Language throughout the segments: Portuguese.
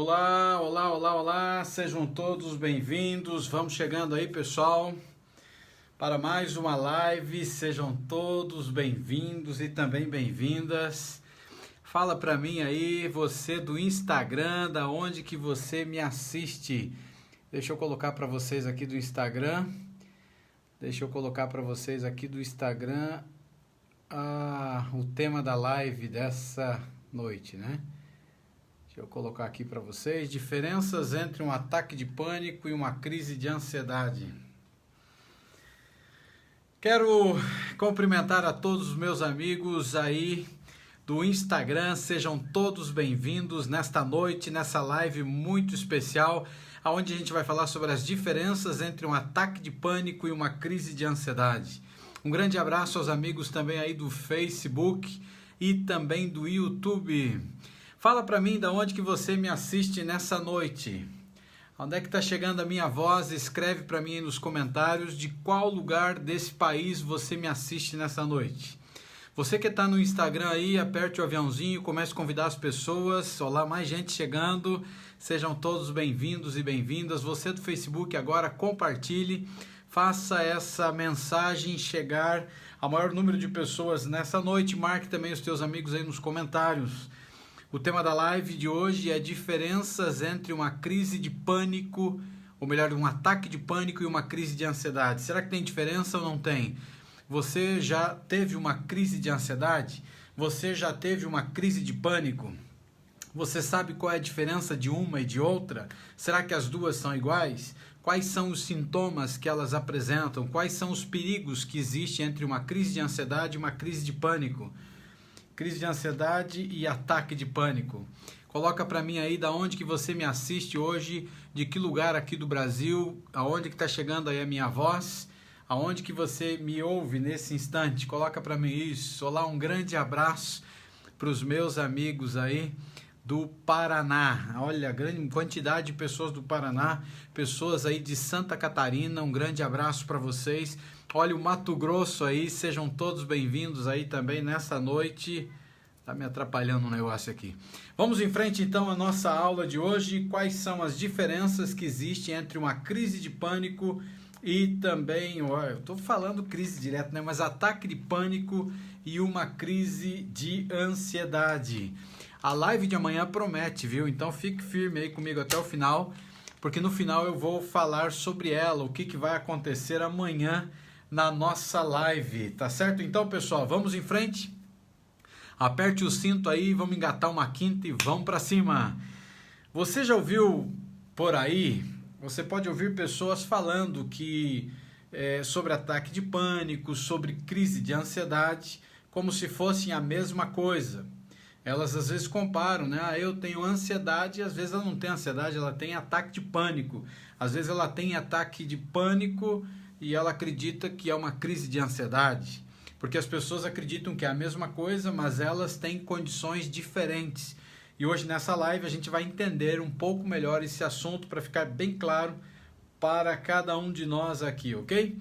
Olá, olá, olá, olá, sejam todos bem-vindos, vamos chegando aí, pessoal, para mais uma live, sejam todos bem-vindos e também bem-vindas. Fala para mim aí, você do Instagram, da onde que você me assiste. Deixa eu colocar para vocês aqui do Instagram, o tema da live dessa noite, né? Deixa eu colocar aqui para vocês, diferenças entre um ataque de pânico e uma crise de ansiedade. Quero cumprimentar a todos os meus amigos aí do Instagram, sejam todos bem-vindos nesta noite, nessa live muito especial, onde a gente vai falar sobre as diferenças entre um ataque de pânico e uma crise de ansiedade. Um grande abraço aos amigos também aí do Facebook e também do YouTube. Fala para mim de onde que você me assiste nessa noite. Onde é que está chegando a minha voz? Escreve para mim aí nos comentários de qual lugar desse país você me assiste nessa noite. Você que está no Instagram aí, aperte o aviãozinho, comece a convidar as pessoas. Olá, mais gente chegando. Sejam todos bem-vindos e bem-vindas. Você do Facebook agora, compartilhe. Faça essa mensagem chegar ao maior número de pessoas nessa noite. Marque também os teus amigos aí nos comentários. O tema da live de hoje é diferenças entre uma crise de pânico, ou melhor, um ataque de pânico e uma crise de ansiedade. Será que tem diferença ou não tem? Você já teve uma crise de ansiedade? Você já teve uma crise de pânico? Você sabe qual é a diferença de uma e de outra? Será que as duas são iguais? Quais são os sintomas que elas apresentam? Quais são os perigos que existem entre uma crise de ansiedade e uma crise de pânico? Crise de ansiedade e ataque de pânico. Coloca para mim aí da onde que você me assiste hoje, de que lugar aqui do Brasil, aonde que está chegando aí a minha voz, aonde que você me ouve nesse instante. Coloca para mim isso. Olá, um grande abraço para os meus amigos aí do Paraná. Olha, grande quantidade de pessoas do Paraná, pessoas aí de Santa Catarina, um grande abraço para vocês. Olha o Mato Grosso aí, sejam todos bem-vindos aí também nessa noite. Tá me atrapalhando um negócio aqui. Vamos em frente então à nossa aula de hoje. Quais são as diferenças que existem entre uma crise de pânico e também, olha, eu tô falando crise direto, né? Mas ataque de pânico e uma crise de ansiedade. A live de amanhã promete, viu? Então fique firme aí comigo até o final, porque no final eu vou falar sobre ela, o que vai acontecer amanhã na nossa live, tá certo? Então, pessoal, vamos em frente. Aperte o cinto aí, vamos engatar uma quinta e vamos para cima. Você já ouviu por aí, você pode ouvir pessoas falando que sobre ataque de pânico, sobre crise de ansiedade, como se fossem a mesma coisa. Elas às vezes comparam, né? Ah, eu tenho ansiedade e às vezes ela não tem ansiedade, ela tem ataque de pânico. Às vezes ela tem ataque de pânico e ela acredita que é uma crise de ansiedade. Porque as pessoas acreditam que é a mesma coisa, mas elas têm condições diferentes. E hoje nessa live a gente vai entender um pouco melhor esse assunto para ficar bem claro para cada um de nós aqui, ok?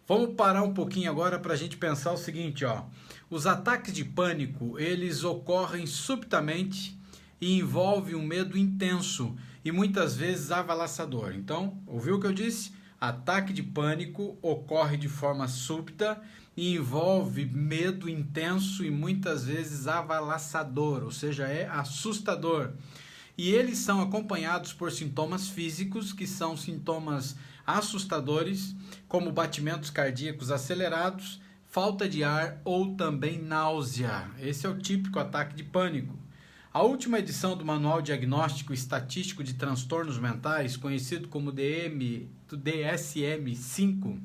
Vamos parar um pouquinho agora para a gente pensar o seguinte, ó. Os ataques de pânico, eles ocorrem subitamente e envolvem um medo intenso e muitas vezes avassalador. Então, ouviu o que eu disse? Ataque de pânico ocorre de forma súbita e envolve medo intenso e muitas vezes avassalador, ou seja, é assustador. E eles são acompanhados por sintomas físicos, que são sintomas assustadores, como batimentos cardíacos acelerados, falta de ar ou também náusea. Esse é o típico ataque de pânico. A última edição do Manual Diagnóstico e Estatístico de Transtornos Mentais, conhecido como DSM-5,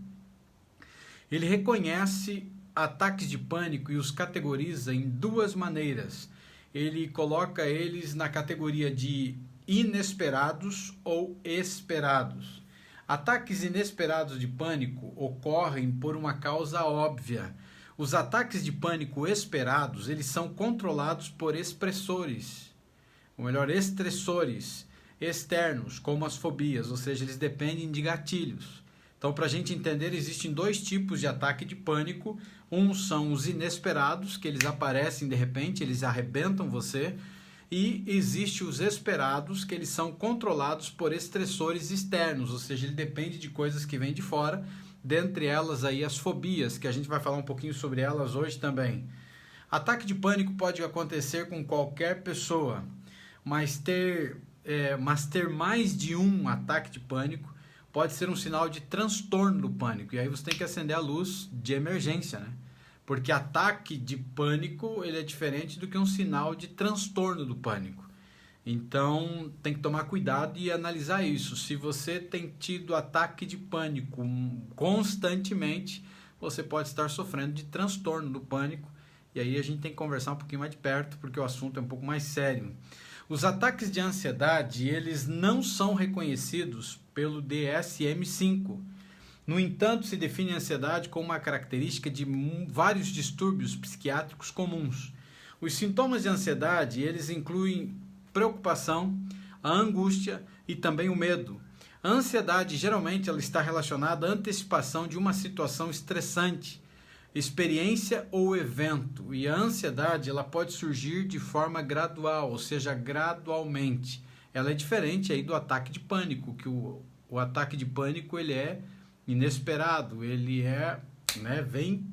ele reconhece ataques de pânico e os categoriza em duas maneiras. Ele coloca eles na categoria de inesperados ou esperados. Ataques inesperados de pânico ocorrem por uma causa óbvia. Os ataques de pânico esperados, eles são controlados por estressores externos, como as fobias, ou seja, eles dependem de gatilhos. Então, para a gente entender, existem dois tipos de ataque de pânico. Um são os inesperados, que eles aparecem de repente, eles arrebentam você. E existe os esperados, que eles são controlados por estressores externos, ou seja, ele depende de coisas que vêm de fora, dentre elas aí as fobias, que a gente vai falar um pouquinho sobre elas hoje também. Ataque de pânico pode acontecer com qualquer pessoa, mas ter mais de um ataque de pânico pode ser um sinal de transtorno do pânico, e aí você tem que acender a luz de emergência, né? Porque ataque de pânico ele é diferente do que um sinal de transtorno do pânico. Então tem que tomar cuidado e analisar isso. Se você tem tido ataque de pânico constantemente, você pode estar sofrendo de transtorno do pânico. E aí a gente tem que conversar um pouquinho mais de perto, porque o assunto é um pouco mais sério. Os ataques de ansiedade, eles não são reconhecidos pelo DSM-5. No entanto, se define a ansiedade como uma característica de vários distúrbios psiquiátricos comuns. Os sintomas de ansiedade, eles incluem preocupação, a angústia e também o medo. A ansiedade, geralmente, ela está relacionada à antecipação de uma situação estressante, experiência ou evento. E a ansiedade, ela pode surgir de forma gradual, ou seja, gradualmente. Ela é diferente aí do ataque de pânico, que o ataque de pânico, ele é inesperado, ele vem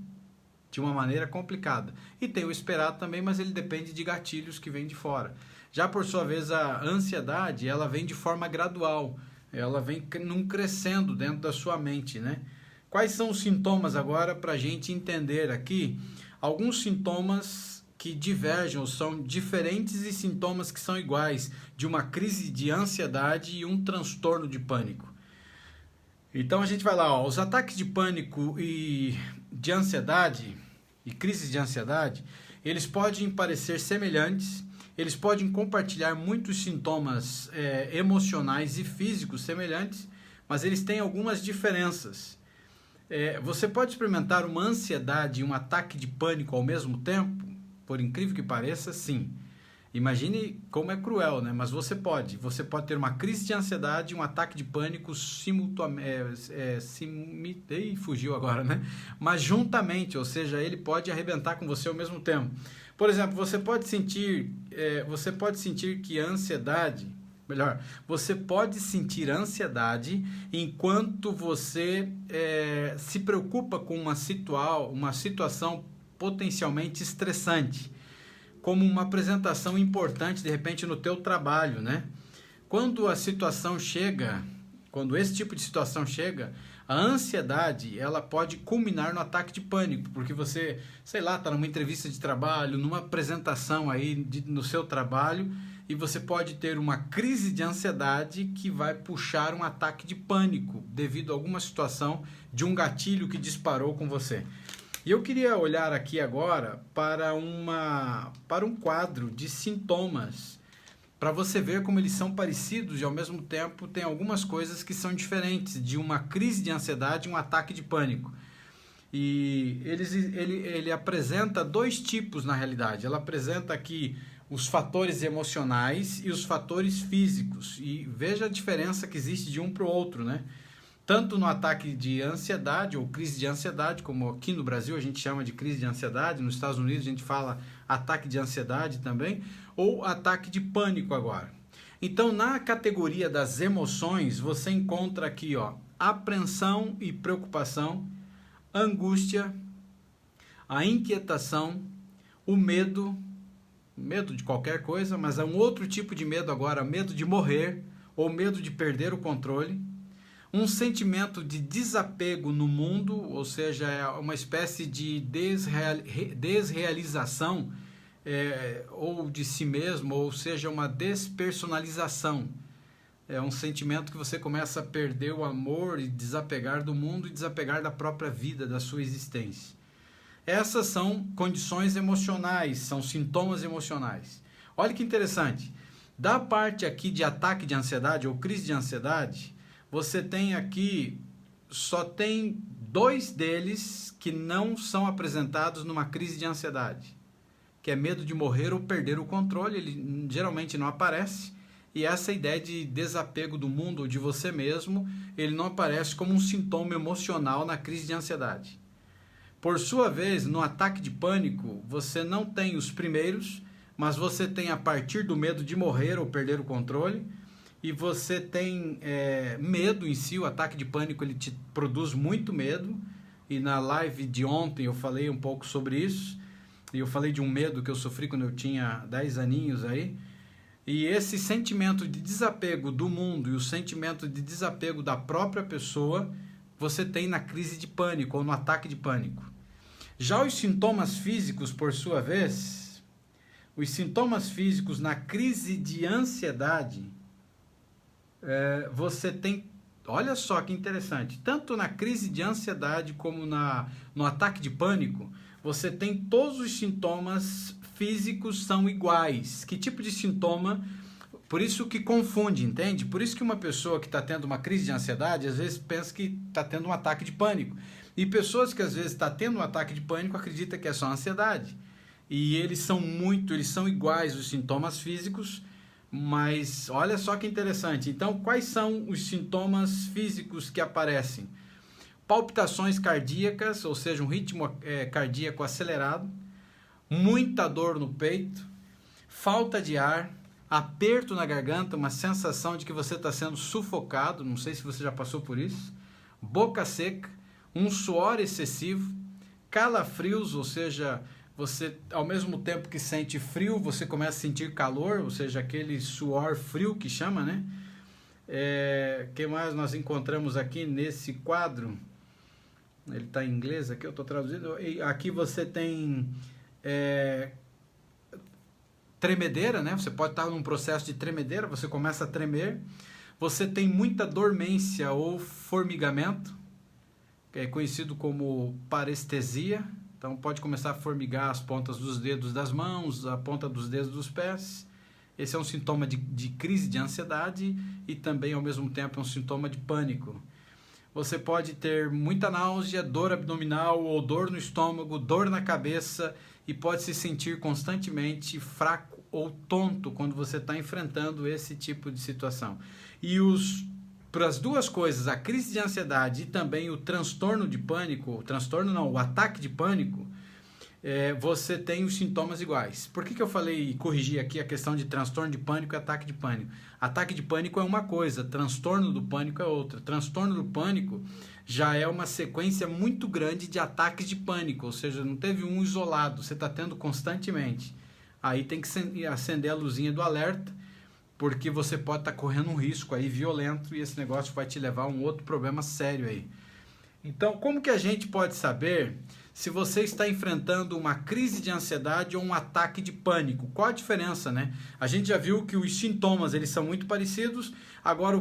de uma maneira complicada. E tem o esperado também, mas ele depende de gatilhos que vêm de fora. Já por sua vez, a ansiedade, ela vem de forma gradual, ela vem num crescendo dentro da sua mente, né? Quais são os sintomas agora para a gente entender aqui? Alguns sintomas que divergem ou são diferentes e sintomas que são iguais de uma crise de ansiedade e um transtorno de pânico. Então a gente vai lá, os ataques de pânico e de ansiedade e crises de ansiedade, eles podem parecer semelhantes, eles podem compartilhar muitos sintomas emocionais e físicos semelhantes, mas eles têm algumas diferenças. Você pode experimentar uma ansiedade e um ataque de pânico ao mesmo tempo? Por incrível que pareça, sim. Imagine como é cruel, né? Mas você pode ter uma crise de ansiedade e um ataque de pânico simultaneamente, fugiu agora, né? Mas juntamente, ou seja, ele pode arrebentar com você ao mesmo tempo. Por exemplo, você pode sentir que a ansiedade, você pode sentir ansiedade enquanto você se preocupa com uma situação potencialmente estressante, como uma apresentação importante, de repente, no teu trabalho, né? Quando esse tipo de situação chega, a ansiedade, ela pode culminar no ataque de pânico, porque você, está numa entrevista de trabalho, numa apresentação aí no seu trabalho, e você pode ter uma crise de ansiedade que vai puxar um ataque de pânico, devido a alguma situação de um gatilho que disparou com você. E eu queria olhar aqui agora para um quadro de sintomas, para você ver como eles são parecidos e ao mesmo tempo tem algumas coisas que são diferentes de uma crise de ansiedade e um ataque de pânico. E ele apresenta dois tipos na realidade. Ela apresenta aqui os fatores emocionais e os fatores físicos. E veja a diferença que existe de um para o outro, né? Tanto no ataque de ansiedade ou crise de ansiedade, como aqui no Brasil a gente chama de crise de ansiedade, nos Estados Unidos a gente fala ataque de ansiedade também, ou ataque de pânico agora. Então, na categoria das emoções, você encontra aqui, apreensão e preocupação, angústia, a inquietação, o medo de qualquer coisa, mas é um outro tipo de medo agora, medo de morrer ou medo de perder o controle. Um sentimento de desapego no mundo, ou seja, é uma espécie de desrealização ou de si mesmo, ou seja, uma despersonalização. É um sentimento que você começa a perder o amor e desapegar do mundo e desapegar da própria vida, da sua existência. Essas são condições emocionais, são sintomas emocionais. Olha que interessante. Da parte aqui de ataque de ansiedade ou crise de ansiedade, você tem aqui, só tem 2 deles que não são apresentados numa crise de ansiedade, que é medo de morrer ou perder o controle, ele geralmente não aparece, e essa ideia de desapego do mundo ou de você mesmo, ele não aparece como um sintoma emocional na crise de ansiedade. Por sua vez, no ataque de pânico, você não tem os primeiros, mas você tem a partir do medo de morrer ou perder o controle, e você tem medo em si. O ataque de pânico ele te produz muito medo, e na live de ontem eu falei um pouco sobre isso, e eu falei de um medo que eu sofri quando eu tinha 10 aninhos aí, e esse sentimento de desapego do mundo e o sentimento de desapego da própria pessoa, você tem na crise de pânico ou no ataque de pânico. Já os sintomas físicos, por sua vez, os sintomas físicos na crise de ansiedade, você tem, olha só que interessante, tanto na crise de ansiedade como no ataque de pânico, você tem todos os sintomas físicos são iguais. Que tipo de sintoma? Por isso que confunde, entende? Por isso que uma pessoa que está tendo uma crise de ansiedade, às vezes pensa que está tendo um ataque de pânico. E pessoas que às vezes estão tendo um ataque de pânico acreditam que é só ansiedade. E eles são iguais os sintomas físicos, mas olha só que interessante. Então, quais são os sintomas físicos que aparecem? Palpitações cardíacas, ou seja, um ritmo cardíaco acelerado, muita dor no peito, falta de ar, aperto na garganta, uma sensação de que você está sendo sufocado, não sei se você já passou por isso, boca seca, um suor excessivo, calafrios, ou seja, você ao mesmo tempo que sente frio, você começa a sentir calor, ou seja, aquele suor frio que chama, né? Que mais nós encontramos aqui nesse quadro? Ele está em inglês aqui, eu estou traduzindo. E aqui você tem tremedeira, né? Você pode estar num processo de tremedeira, você começa a tremer. Você tem muita dormência ou formigamento, que é conhecido como parestesia. Então pode começar a formigar as pontas dos dedos das mãos, a ponta dos dedos dos pés. Esse é um sintoma de crise de ansiedade e também ao mesmo tempo é um sintoma de pânico. Você pode ter muita náusea, dor abdominal ou dor no estômago, dor na cabeça e pode se sentir constantemente fraco ou tonto quando você está enfrentando esse tipo de situação. E para as duas coisas, a crise de ansiedade e também o transtorno de pânico, o ataque de pânico, você tem os sintomas iguais. Por que eu falei e corrigi aqui a questão de transtorno de pânico e ataque de pânico? Ataque de pânico é uma coisa, transtorno do pânico é outra. Transtorno do pânico já é uma sequência muito grande de ataques de pânico, ou seja, não teve um isolado, você está tendo constantemente. Aí tem que acender a luzinha do alerta, porque você pode estar correndo um risco aí violento e esse negócio vai te levar a um outro problema sério aí. Então, como que a gente pode saber se você está enfrentando uma crise de ansiedade ou um ataque de pânico? Qual a diferença, né? A gente já viu que os sintomas, eles são muito parecidos. Agora,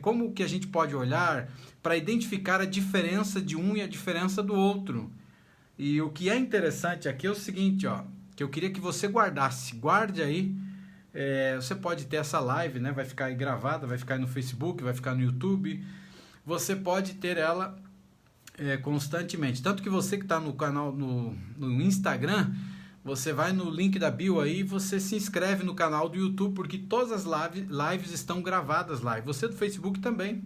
como que a gente pode olhar para identificar a diferença de um e a diferença do outro? E o que é interessante aqui é o seguinte, ó, que eu queria que você guarde aí. Você pode ter essa live, né? Vai ficar aí gravada, vai ficar aí no Facebook, vai ficar no YouTube. Você pode ter ela constantemente. Tanto que você que está no canal, no Instagram, você vai no link da bio aí e você se inscreve no canal do YouTube, porque todas as lives estão gravadas lá. E você do Facebook também.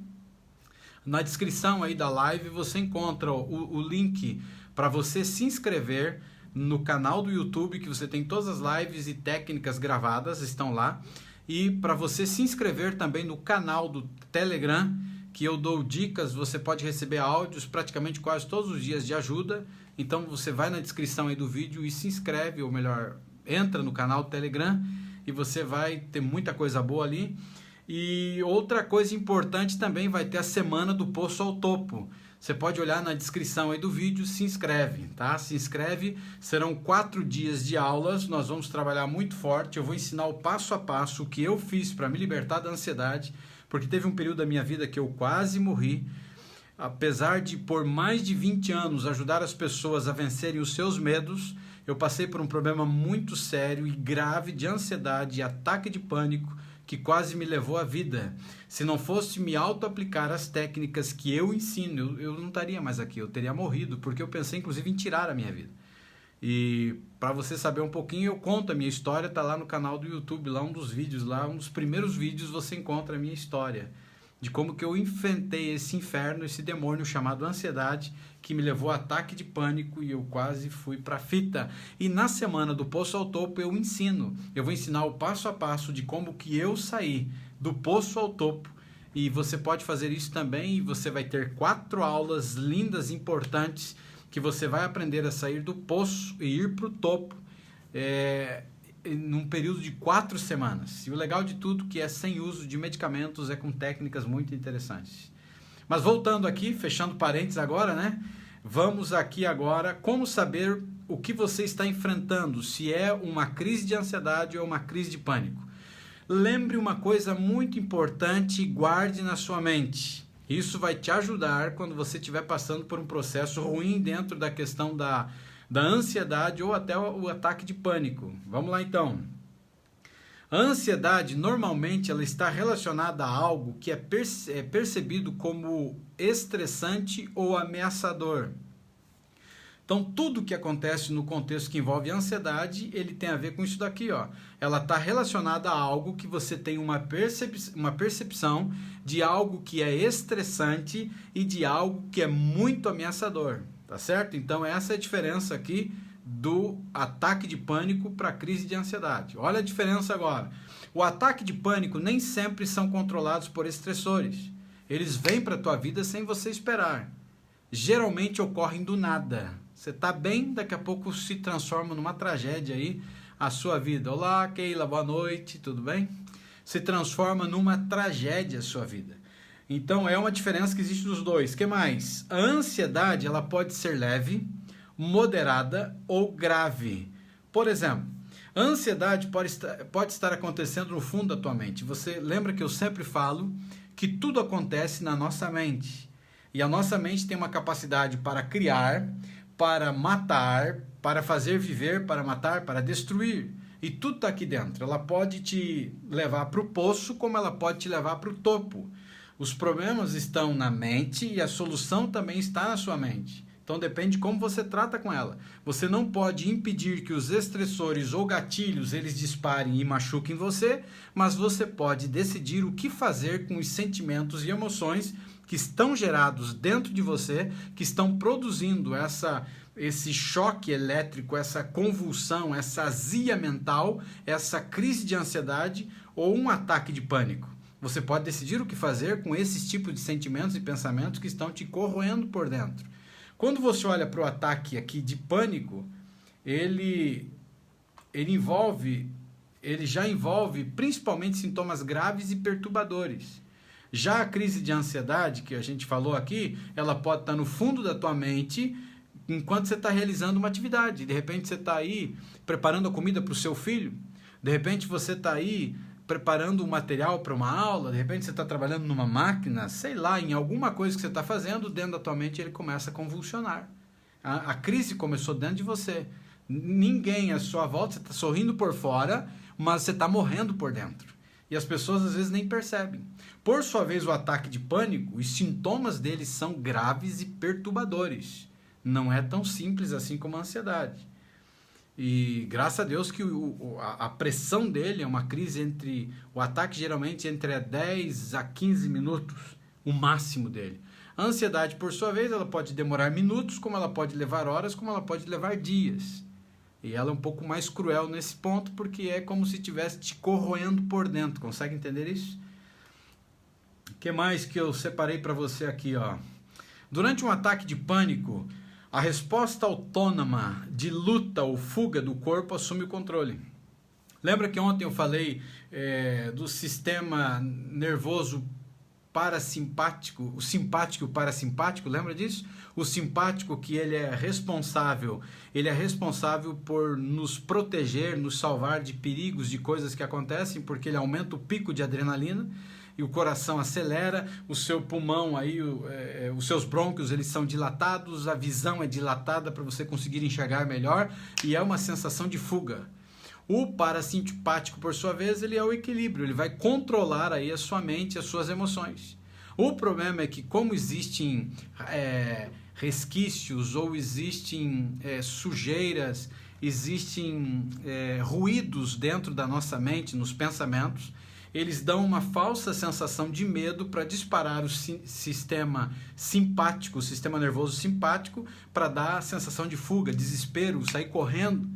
Na descrição aí da live você encontra o link para você se inscrever no canal do YouTube, que você tem todas as lives e técnicas gravadas, estão lá. E para você se inscrever também no canal do Telegram, que eu dou dicas, você pode receber áudios praticamente quase todos os dias de ajuda. Então você vai na descrição aí do vídeo e se inscreve, ou melhor, entra no canal do Telegram e você vai ter muita coisa boa ali. E outra coisa importante também, vai ter a semana do Poço ao Topo. Você pode olhar na descrição aí do vídeo, se inscreve, tá? Se inscreve, serão 4 dias de aulas, nós vamos trabalhar muito forte, eu vou ensinar o passo a passo o que eu fiz para me libertar da ansiedade, porque teve um período da minha vida que eu quase morri. Apesar de por mais de 20 anos ajudar as pessoas a vencerem os seus medos, eu passei por um problema muito sério e grave de ansiedade e ataque de pânico que quase me levou à vida. Se não fosse me auto-aplicar as técnicas que eu ensino, eu não estaria mais aqui, eu teria morrido, porque eu pensei inclusive em tirar a minha vida. E para você saber um pouquinho, eu conto a minha história, tá lá no canal do YouTube, lá um dos vídeos, lá um dos primeiros vídeos você encontra a minha história. de como que eu enfrentei esse inferno, esse demônio chamado ansiedade, que me levou a ataque de pânico e eu quase fui para a fita. E na semana do Poço ao Topo eu vou ensinar o passo a passo de como que eu saí do Poço ao Topo. E você pode fazer isso também, e você vai ter 4 aulas lindas, importantes, que você vai aprender a sair do poço e ir para o topo num período de 4 semanas. E o legal de tudo que é sem uso de medicamentos, é com técnicas muito interessantes. Mas voltando aqui, fechando parênteses agora, né? Vamos aqui agora, como saber o que você está enfrentando, se é uma crise de ansiedade ou uma crise de pânico. Lembre uma coisa muito importante e guarde na sua mente. Isso vai te ajudar quando você estiver passando por um processo ruim dentro da questão da ansiedade ou até o ataque de pânico. Vamos lá então. A ansiedade, normalmente, ela está relacionada a algo que é percebido como estressante ou ameaçador. Então, tudo que acontece no contexto que envolve ansiedade, ele tem a ver com isso daqui, ó. Ela está relacionada a algo que você tem uma percepção de algo que é estressante e de algo que é muito ameaçador, tá certo? Então, essa é a diferença aqui do ataque de pânico para a crise de ansiedade. Olha a diferença agora. O ataque de pânico nem sempre são controlados por estressores. Eles vêm para a tua vida sem você esperar. Geralmente ocorrem do nada. Você está bem, daqui a pouco se transforma numa tragédia aí a sua vida. Olá, Keila, boa noite, tudo bem? Se transforma numa tragédia a sua vida. Então, é uma diferença que existe dos dois. O que mais? A ansiedade, ela pode ser leve, moderada ou grave. Por exemplo, a ansiedade pode estar acontecendo no fundo da tua mente. Você lembra que eu sempre falo que tudo acontece na nossa mente. E a nossa mente tem uma capacidade para criar, para matar, para fazer viver, para matar, para destruir. E tudo está aqui dentro. Ela pode te levar para o poço, como ela pode te levar para o topo. Os problemas estão na mente e a solução também está na sua mente. Então depende de como você trata com ela. Você não pode impedir que os estressores ou gatilhos eles disparem e machuquem você, mas você pode decidir o que fazer com os sentimentos e emoções que estão gerados dentro de você, que estão produzindo esse choque elétrico, essa convulsão, essa azia mental, essa crise de ansiedade ou um ataque de pânico. Você pode decidir o que fazer com esses tipos de sentimentos e pensamentos que estão te corroendo por dentro. Quando você olha para o ataque aqui de pânico, ele já envolve principalmente sintomas graves e perturbadores. Já a crise de ansiedade, que a gente falou aqui, ela pode estar no fundo da tua mente enquanto você está realizando uma atividade. De repente você está aí preparando a comida para o seu filho, de repente você está aí preparando um material para uma aula, de repente você está trabalhando numa máquina, sei lá, em alguma coisa que você está fazendo, dentro da tua mente ele começa a convulsionar. A crise começou dentro de você. Ninguém à sua volta, você está sorrindo por fora, mas você está morrendo por dentro. E as pessoas às vezes nem percebem. Por sua vez, o ataque de pânico, os sintomas dele são graves e perturbadores. Não é tão simples assim como a ansiedade. E graças a Deus que a pressão dele é uma crise o ataque geralmente entre 10 a 15 minutos, o máximo dele. A ansiedade, por sua vez, ela pode demorar minutos, como ela pode levar horas, como ela pode levar dias. E ela é um pouco mais cruel nesse ponto, porque é como se estivesse te corroendo por dentro. Consegue entender isso? O que mais que eu separei para você aqui, ó? Durante um ataque de pânico, a resposta autônoma de luta ou fuga do corpo assume o controle. Lembra que ontem eu falei do sistema nervoso parasimpático, o simpático e o parasimpático, lembra disso? O simpático que ele é responsável por nos proteger, nos salvar de perigos, de coisas que acontecem, porque ele aumenta o pico de adrenalina e o coração acelera, o seu pulmão, aí, os seus brônquios eles são dilatados, a visão é dilatada para você conseguir enxergar melhor e é uma sensação de fuga. O parasimpático, por sua vez, ele é o equilíbrio, ele vai controlar aí a sua mente, as suas emoções. O problema é que como existem resquícios ou existem sujeiras, existem ruídos dentro da nossa mente, nos pensamentos, eles dão uma falsa sensação de medo para disparar o sistema simpático, o sistema nervoso simpático, para dar a sensação de fuga, desespero, sair correndo.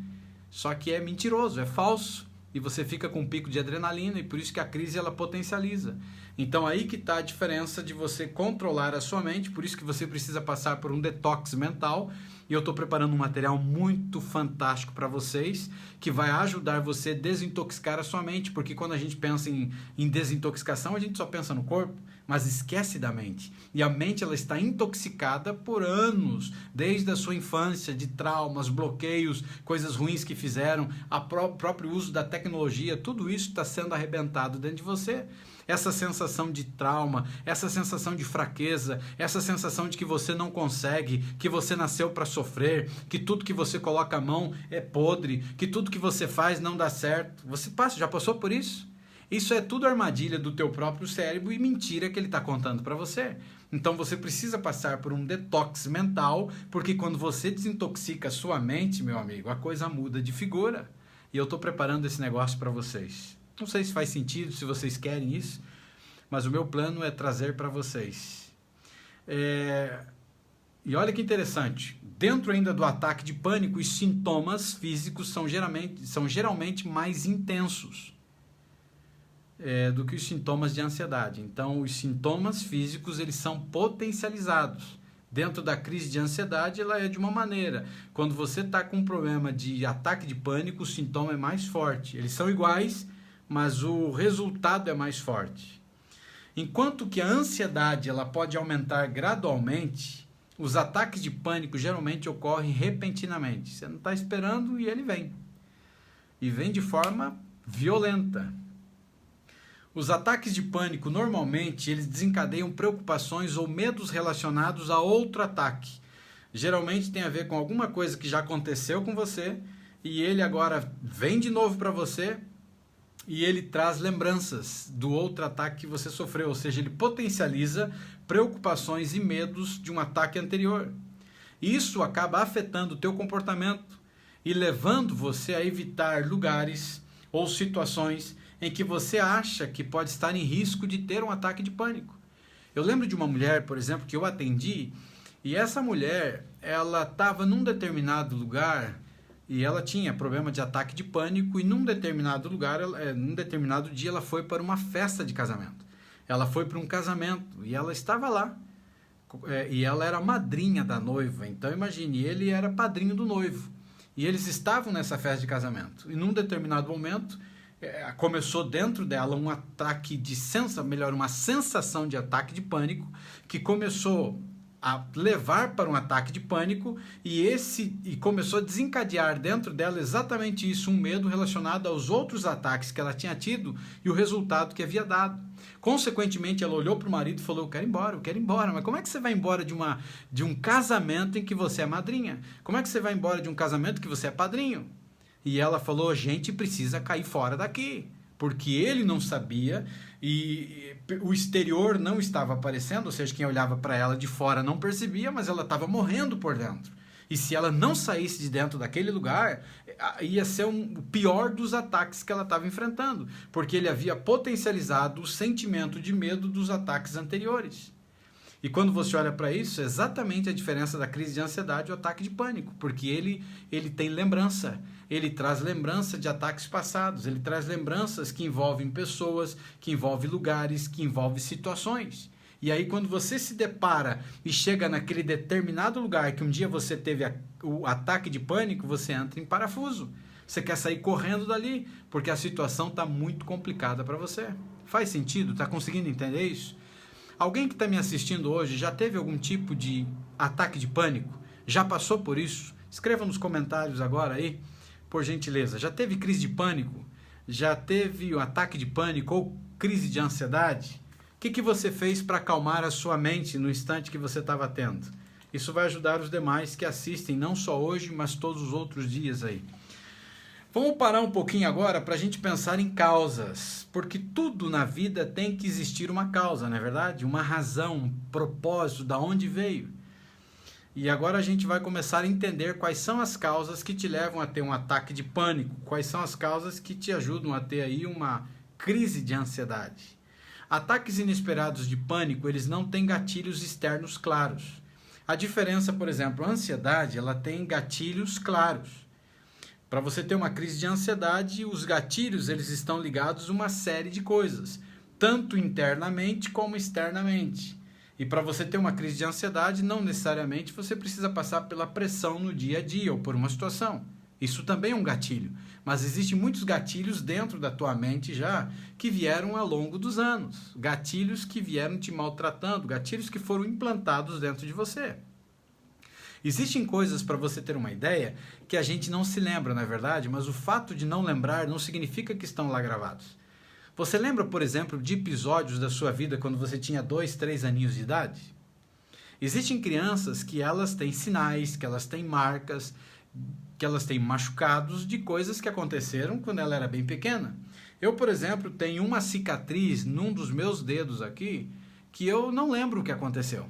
Só que é mentiroso, é falso. E você fica com um pico de adrenalina, e por isso que a crise ela potencializa. Então aí que está a diferença de você controlar a sua mente, por isso que você precisa passar por um detox mental. E eu estou preparando um material muito fantástico para vocês, que vai ajudar você a desintoxicar a sua mente, porque quando a gente pensa em desintoxicação, a gente só pensa no corpo, mas esquece da mente. E a mente ela está intoxicada por anos, desde a sua infância, de traumas, bloqueios, coisas ruins que fizeram, o próprio uso da tecnologia, tudo isso está sendo arrebentado dentro de você. Essa sensação de trauma, essa sensação de fraqueza, essa sensação de que você não consegue, que você nasceu para sofrer, que tudo que você coloca a mão é podre, que tudo que você faz não dá certo. Você já passou por isso? Isso é tudo armadilha do teu próprio cérebro e mentira que ele está contando para você. Então você precisa passar por um detox mental, porque quando você desintoxica a sua mente, meu amigo, a coisa muda de figura. E eu estou preparando esse negócio para vocês. Não sei se faz sentido, se vocês querem isso, mas o meu plano é trazer para vocês. E olha que interessante, dentro ainda do ataque de pânico, os sintomas físicos são geralmente mais intensos do que os sintomas de ansiedade. Então, os sintomas físicos eles são potencializados. Dentro da crise de ansiedade, ela é de uma maneira. Quando você está com um problema de ataque de pânico, o sintoma é mais forte. Eles são iguais, mas o resultado é mais forte. Enquanto que a ansiedade ela pode aumentar gradualmente, os ataques de pânico geralmente ocorrem repentinamente. Você não está esperando e ele vem. E vem de forma violenta. Os ataques de pânico, normalmente, eles desencadeiam preocupações ou medos relacionados a outro ataque. Geralmente tem a ver com alguma coisa que já aconteceu com você e ele agora vem de novo para você e ele traz lembranças do outro ataque que você sofreu, ou seja, ele potencializa preocupações e medos de um ataque anterior. Isso acaba afetando o teu comportamento e levando você a evitar lugares ou situações em que você acha que pode estar em risco de ter um ataque de pânico. Eu lembro de uma mulher, por exemplo, que eu atendi, e essa mulher, ela estava num determinado lugar e ela tinha problema de ataque de pânico e num determinado lugar, num determinado dia, ela foi para uma festa de casamento. Ela foi para um casamento e ela estava lá. E ela era madrinha da noiva, então imagine, ele era padrinho do noivo. E eles estavam nessa festa de casamento. E num determinado momento, começou dentro dela um ataque de uma sensação de ataque de pânico que começou a levar para um ataque de pânico e começou a desencadear dentro dela exatamente isso, um medo relacionado aos outros ataques que ela tinha tido e o resultado que havia dado. Consequentemente, ela olhou para o marido e falou: eu quero ir embora. Mas como é que você vai embora de um casamento em que você é madrinha? Como é que você vai embora de um casamento que você é padrinho? E ela falou: a gente precisa cair fora daqui, porque ele não sabia e o exterior não estava aparecendo, ou seja, quem olhava para ela de fora não percebia, mas ela estava morrendo por dentro. E se ela não saísse de dentro daquele lugar, ia ser o pior dos ataques que ela estava enfrentando, porque ele havia potencializado o sentimento de medo dos ataques anteriores. E quando você olha para isso, é exatamente a diferença da crise de ansiedade e o ataque de pânico, porque ele tem lembrança, ele traz lembrança de ataques passados, ele traz lembranças que envolvem pessoas, que envolvem lugares, que envolvem situações. E aí quando você se depara e chega naquele determinado lugar que um dia você teve o ataque de pânico, você entra em parafuso. Você quer sair correndo dali, porque a situação está muito complicada para você. Faz sentido? Está conseguindo entender isso? Alguém que está me assistindo hoje já teve algum tipo de ataque de pânico? Já passou por isso? Escreva nos comentários agora aí, por gentileza. Já teve crise de pânico? Já teve um ataque de pânico ou crise de ansiedade? O que você fez para acalmar a sua mente no instante que você estava tendo? Isso vai ajudar os demais que assistem, não só hoje, mas todos os outros dias aí. Vamos parar um pouquinho agora para a gente pensar em causas, porque tudo na vida tem que existir uma causa, não é verdade? Uma razão, um propósito, da onde veio. E agora a gente vai começar a entender quais são as causas que te levam a ter um ataque de pânico, quais são as causas que te ajudam a ter aí uma crise de ansiedade. Ataques inesperados de pânico, eles não têm gatilhos externos claros. A diferença, por exemplo, a ansiedade, ela tem gatilhos claros. Para você ter uma crise de ansiedade, os gatilhos, eles estão ligados a uma série de coisas, tanto internamente como externamente. E para você ter uma crise de ansiedade, não necessariamente você precisa passar pela pressão no dia a dia ou por uma situação. Isso também é um gatilho. Mas existem muitos gatilhos dentro da tua mente já que vieram ao longo dos anos. Gatilhos que vieram te maltratando, gatilhos que foram implantados dentro de você. Existem coisas, para você ter uma ideia, que a gente não se lembra, não é verdade? Mas o fato de não lembrar não significa que estão lá gravados. Você lembra, por exemplo, de episódios da sua vida quando você tinha 2, 3 aninhos de idade? Existem crianças que elas têm sinais, que elas têm marcas, que elas têm machucados de coisas que aconteceram quando ela era bem pequena. Eu, por exemplo, tenho uma cicatriz num dos meus dedos aqui que eu não lembro o que aconteceu.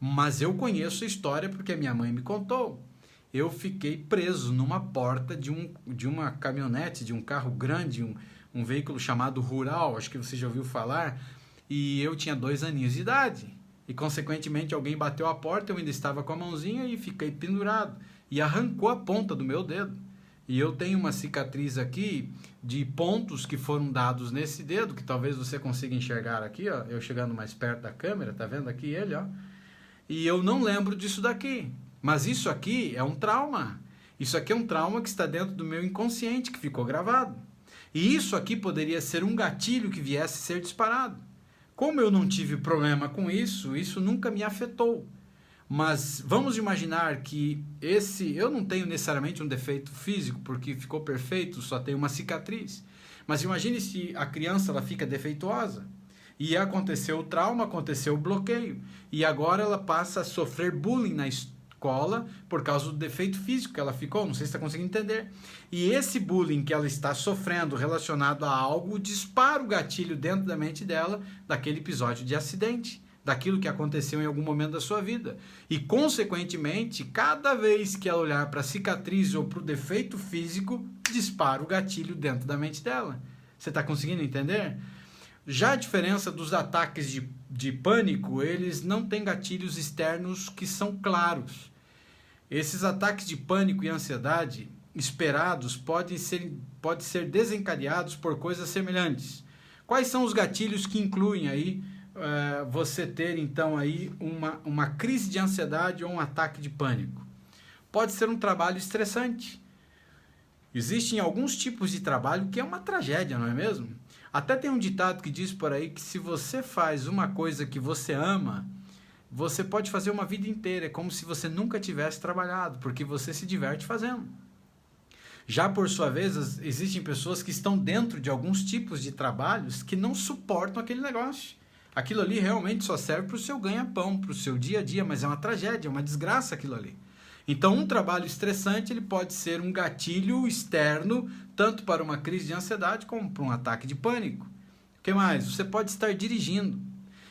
Mas eu conheço a história porque a minha mãe me contou. Eu fiquei preso numa porta de uma caminhonete, de um carro grande, um veículo chamado Rural, acho que você já ouviu falar, e eu tinha 2 aninhos de idade. E, consequentemente, alguém bateu a porta, eu ainda estava com a mãozinha e fiquei pendurado. E arrancou a ponta do meu dedo. E eu tenho uma cicatriz aqui de pontos que foram dados nesse dedo, que talvez você consiga enxergar aqui, ó, eu chegando mais perto da câmera, tá vendo aqui ele, ó? E eu não lembro disso daqui. Mas isso aqui é um trauma. Isso aqui é um trauma que está dentro do meu inconsciente, que ficou gravado. E isso aqui poderia ser um gatilho que viesse a ser disparado. Como eu não tive problema com isso, isso nunca me afetou. Mas vamos imaginar que eu não tenho necessariamente um defeito físico, porque ficou perfeito, só tem uma cicatriz. Mas imagine se a criança ela fica defeituosa. E aconteceu o trauma, aconteceu o bloqueio. E agora ela passa a sofrer bullying na escola por causa do defeito físico que ela ficou. Não sei se está conseguindo entender. E esse bullying que ela está sofrendo relacionado a algo dispara o gatilho dentro da mente dela daquele episódio de acidente, daquilo que aconteceu em algum momento da sua vida. E, consequentemente, cada vez que ela olhar para a cicatriz ou para o defeito físico, dispara o gatilho dentro da mente dela. Você está conseguindo entender? Já a diferença dos ataques de pânico, eles não têm gatilhos externos que são claros. Esses ataques de pânico e ansiedade esperados podem ser desencadeados por coisas semelhantes. Quais são os gatilhos que incluem aí você ter então aí uma crise de ansiedade ou um ataque de pânico? Pode ser um trabalho estressante. Existem alguns tipos de trabalho que é uma tragédia, não é mesmo? Até tem um ditado que diz por aí que se você faz uma coisa que você ama, você pode fazer uma vida inteira. É como se você nunca tivesse trabalhado, porque você se diverte fazendo. Já por sua vez, existem pessoas que estão dentro de alguns tipos de trabalhos que não suportam aquele negócio. Aquilo ali realmente só serve para o seu ganha-pão, para o seu dia a dia, mas é uma tragédia, é uma desgraça aquilo ali. Então, um trabalho estressante ele pode ser um gatilho externo, tanto para uma crise de ansiedade como para um ataque de pânico. O que mais? Você pode estar dirigindo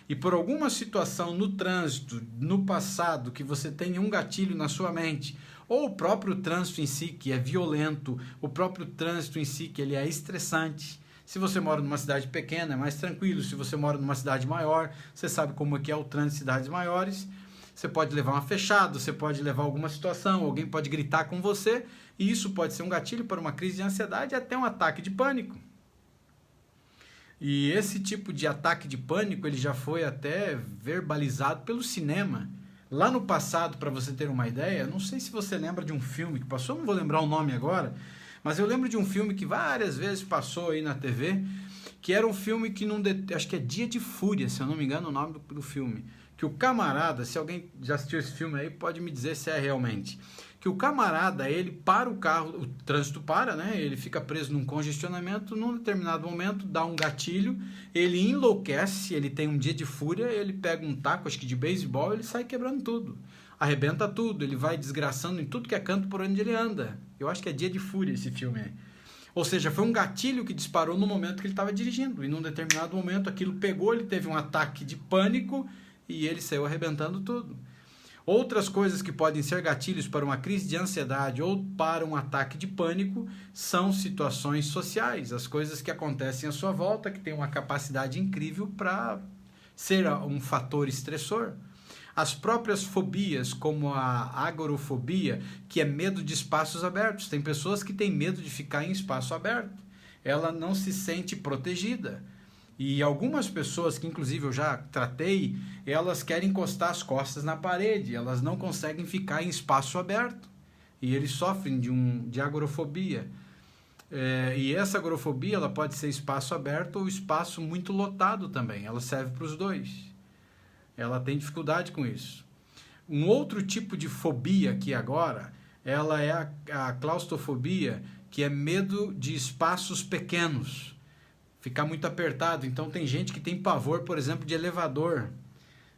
e por alguma situação no trânsito, no passado, que você tenha um gatilho na sua mente, ou o próprio trânsito em si, que é violento, o próprio trânsito em si, que ele é estressante. Se você mora numa cidade pequena, é mais tranquilo. Se você mora numa cidade maior, você sabe como é que é o trânsito em cidades maiores. Você pode levar uma fechada, você pode levar alguma situação, alguém pode gritar com você, e isso pode ser um gatilho para uma crise de ansiedade e até um ataque de pânico. E esse tipo de ataque de pânico, ele já foi até verbalizado pelo cinema. Lá no passado, para você ter uma ideia, não sei se você lembra de um filme que passou, não vou lembrar o nome agora, mas eu lembro de um filme que várias vezes passou aí na TV, que era um filme que acho que é Dia de Fúria, se eu não me engano o nome do filme. Que o camarada, se alguém já assistiu esse filme aí, pode me dizer se é realmente. Que o camarada, ele para o carro, o trânsito para, né? Ele fica preso num congestionamento, num determinado momento dá um gatilho, ele enlouquece, ele tem um dia de fúria, ele pega um taco, acho que de beisebol, ele sai quebrando tudo. Arrebenta tudo, ele vai desgraçando em tudo que é canto por onde ele anda. Eu acho que é Dia de Fúria esse filme aí. Ou seja, foi um gatilho que disparou no momento que ele estava dirigindo. E num determinado momento aquilo pegou, ele teve um ataque de pânico e ele saiu arrebentando tudo. Outras coisas que podem ser gatilhos para uma crise de ansiedade ou para um ataque de pânico são situações sociais, as coisas que acontecem à sua volta, que têm uma capacidade incrível para ser um fator estressor. As próprias fobias, como a agorafobia, que é medo de espaços abertos. Tem pessoas que têm medo de ficar em espaço aberto. Ela não se sente protegida. E algumas pessoas, que inclusive eu já tratei, elas querem encostar as costas na parede, elas não conseguem ficar em espaço aberto. E eles sofrem de agorafobia. E essa agorafobia ela pode ser espaço aberto ou espaço muito lotado também. Ela serve para os dois. Ela tem dificuldade com isso. Um outro tipo de fobia aqui agora, ela é a claustrofobia, que é medo de espaços pequenos. Ficar muito apertado. Então tem gente que tem pavor, por exemplo, de elevador.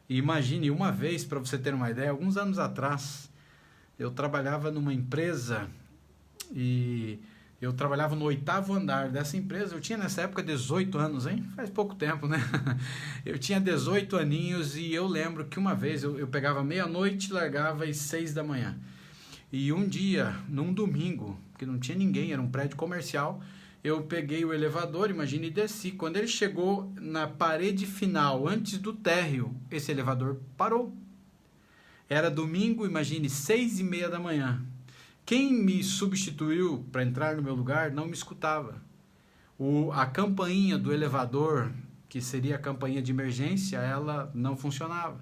E imagine, uma vez, para você ter uma ideia, alguns anos atrás, eu trabalhava numa empresa e eu trabalhava no 8º andar dessa empresa. Eu tinha nessa época 18 anos, hein? Faz pouco tempo, né? Eu tinha 18 aninhos e eu lembro que uma vez eu pegava meia-noite e largava às 6 da manhã. E um dia, num domingo, que não tinha ninguém, era um prédio comercial, eu peguei o elevador, imagine, e desci. Quando ele chegou na parede final, antes do térreo, esse elevador parou. Era domingo, imagine, 6:30 da manhã. Quem me substituiu para entrar no meu lugar não me escutava. A campainha do elevador, que seria a campainha de emergência, ela não funcionava.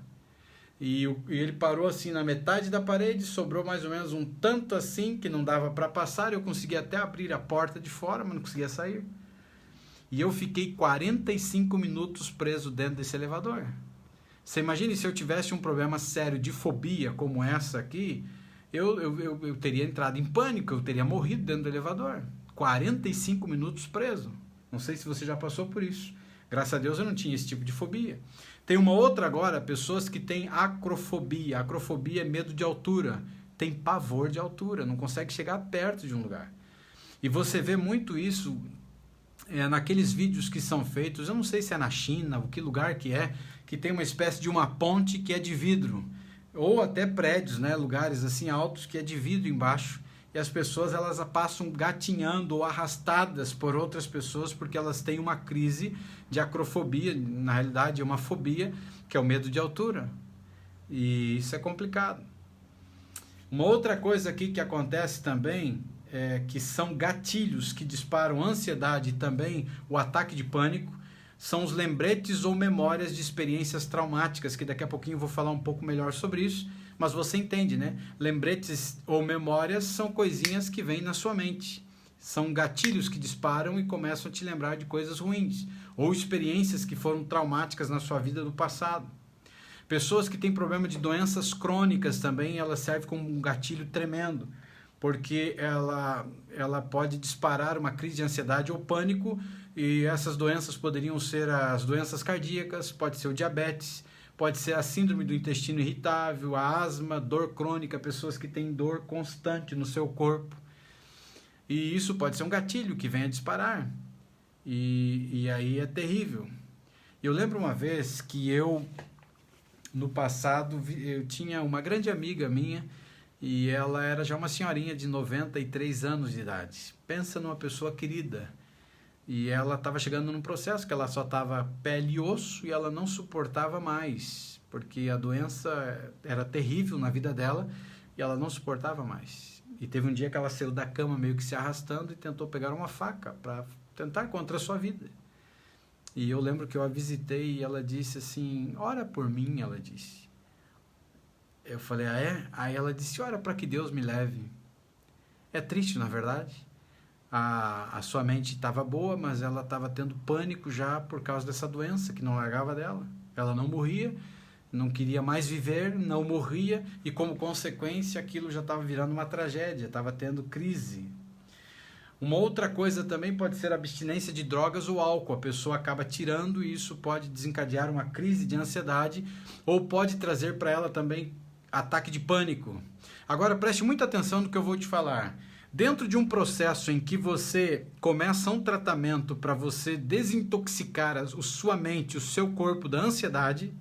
E ele parou assim na metade da parede, sobrou mais ou menos um tanto assim que não dava para passar. Eu consegui até abrir a porta de fora, mas não conseguia sair. E eu fiquei 45 minutos preso dentro desse elevador. Você imagine se eu tivesse um problema sério de fobia como essa aqui, eu teria entrado em pânico, eu teria morrido dentro do elevador. 45 minutos preso. Não sei se você já passou por isso. Graças a Deus eu não tinha esse tipo de fobia. Tem uma outra agora, pessoas que têm acrofobia. Acrofobia é medo de altura. Tem pavor de altura, não consegue chegar perto de um lugar. E você vê muito isso naqueles vídeos que são feitos, eu não sei se é na China, ou que lugar que tem uma espécie de uma ponte que é de vidro. Ou até prédios, né, lugares assim altos que é de vidro embaixo, e as pessoas elas passam gatinhando ou arrastadas por outras pessoas porque elas têm uma crise de acrofobia, na realidade é uma fobia, que é o medo de altura. E isso é complicado. Uma outra coisa aqui que acontece também, que são gatilhos que disparam ansiedade e também o ataque de pânico, são os lembretes ou memórias de experiências traumáticas, que daqui a pouquinho eu vou falar um pouco melhor sobre isso, mas você entende, né? Lembretes ou memórias são coisinhas que vêm na sua mente. São gatilhos que disparam e começam a te lembrar de coisas ruins, ou experiências que foram traumáticas na sua vida do passado. Pessoas que têm problema de doenças crônicas também, ela serve como um gatilho tremendo, porque ela pode disparar uma crise de ansiedade ou pânico, e essas doenças poderiam ser as doenças cardíacas, pode ser o diabetes, pode ser a síndrome do intestino irritável, a asma, dor crônica, pessoas que têm dor constante no seu corpo. E isso pode ser um gatilho que vem a disparar. E aí é terrível. Eu lembro uma vez que no passado, eu tinha uma grande amiga minha, e ela era já uma senhorinha de 93 anos de idade. Pensa numa pessoa querida. E ela estava chegando num processo que ela só estava pele e osso e ela não suportava mais, porque a doença era terrível na vida dela e ela não suportava mais. E teve um dia que ela saiu da cama meio que se arrastando e tentou pegar uma faca para tentar contra a sua vida. E eu lembro que eu a visitei e ela disse assim, ora por mim, ela disse. Eu falei, ah é? Aí ela disse, ora para que Deus me leve. É triste, na verdade. A sua mente estava boa, mas ela estava tendo pânico já por causa dessa doença que não largava dela. Ela não morria, não queria mais viver, não morria, e como consequência aquilo já estava virando uma tragédia, estava tendo crise. Uma outra coisa também pode ser a abstinência de drogas ou álcool. A pessoa acaba tirando e isso pode desencadear uma crise de ansiedade ou pode trazer para ela também ataque de pânico. Agora preste muita atenção no que eu vou te falar. Dentro de um processo em que você começa um tratamento para você desintoxicar sua mente, o seu corpo da ansiedade,